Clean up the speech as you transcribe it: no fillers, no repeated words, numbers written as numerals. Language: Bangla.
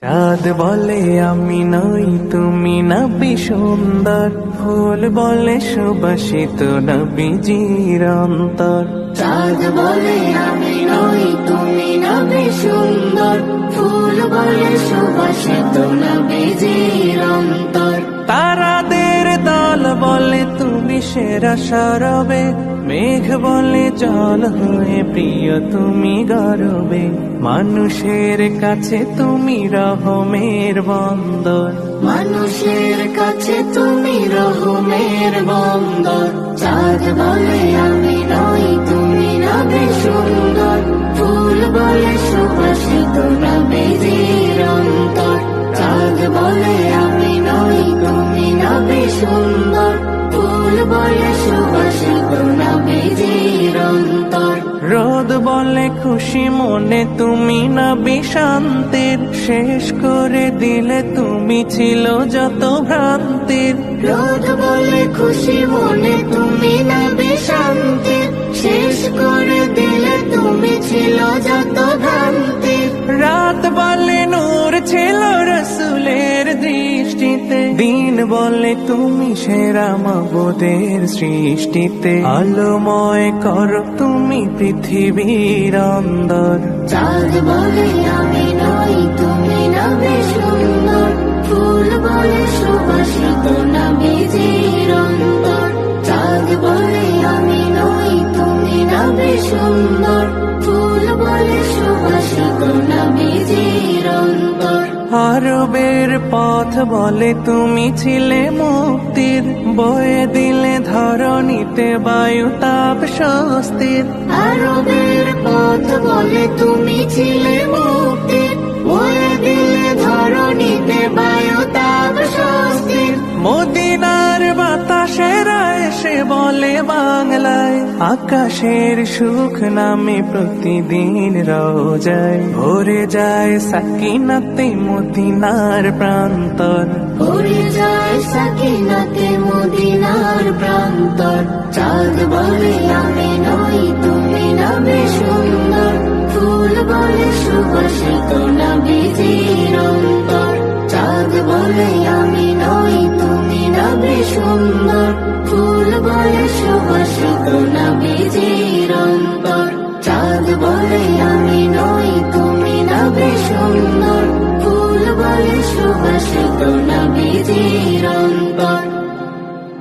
চাঁদ বলে আমি নই তুমি নবী সুন্দর, ফুল বলে সুবাসিত নবীজির অন্তর। চাঁদ বলে আমি নই তুমি নবী সুন্দর, ফুল বলে সুবাসিত নবীজির অন্তর। তারাদের দল বলে তুমি সেরা সরবে, মেঘ বলে জল হয়ে প্রিয় তুমি গর্বে। মানুষের কাছে তুমি রহমের বন্দর, মানুষের কাছে তুমি রহমের বন্দর। চাঁদ বলে আমি নই তুমি নবী সুন্দর, ফুল বলে সুবাসিত নবীজির অন্তর। চাঁদ বলে আমি নই তুমি নবী সুন্দর, ফুল বলে সুবাসিত নবীজির অন্তর। রোদ বলে খুশি মনে তুমি নবী শান্তির, শেষ করে দিলে তুমি ছিল যত ভ্রান্তির। রোদ বলে খুশি মনে তুমি নবী শান্তির, শেষ করে দিলে তুমি ছিল যত ভ্রান্তির। রাত বলে নূর ছিল রসুলের দৃষ্টিতে, দিন বলে তুমি সেরা মাবুদের সৃষ্টিতে। আলোময় করো তুমি পৃথিবীর অন্দর। চাঁদ বলে আমি নই তুমি নবী সুন্দর, ফুল বলে সুবাসিত নবীজির অন্তর। চাঁদ বলে আমি নই তুমি নবী সুন্দর, ফুল বলে সুবাসিত নবীজির অন্তর। আরবের পথ বলে তুমি ছিলে মুক্তির, বয়ে দিলে ধরণীতে বায়ু তাপ স্বস্তির। আরবের পথ বলে তুমি ছিলে মুক্তির, বয়ে দিলে ধরণীতে বায়ু তাপ স্বস্তির। মদিনার বাতাসেরা এসে বলে বাংলায়, আকাশের সুখ নামে প্রতিদিন রোজায় ভরে যায় সাকিনাতে মদিনার প্রান্তর। ভরে যায় সাকিনাতে মদিনার প্রান্তর। চাঁদ বলে আমি নই তুমি নবী সুন্দর, ফুল বলে সুবাসিত নবীজির অন্তর। চাঁদ বলে আমি নই তুমি নবী সুন্দর, ফুল বলে সুবাসিত নবীজির অন্তর। চাঁদ বলে আমি নই তুমি নবী সুন্দর, ফুল বলে সুবাসিত নবীজির অন্তর।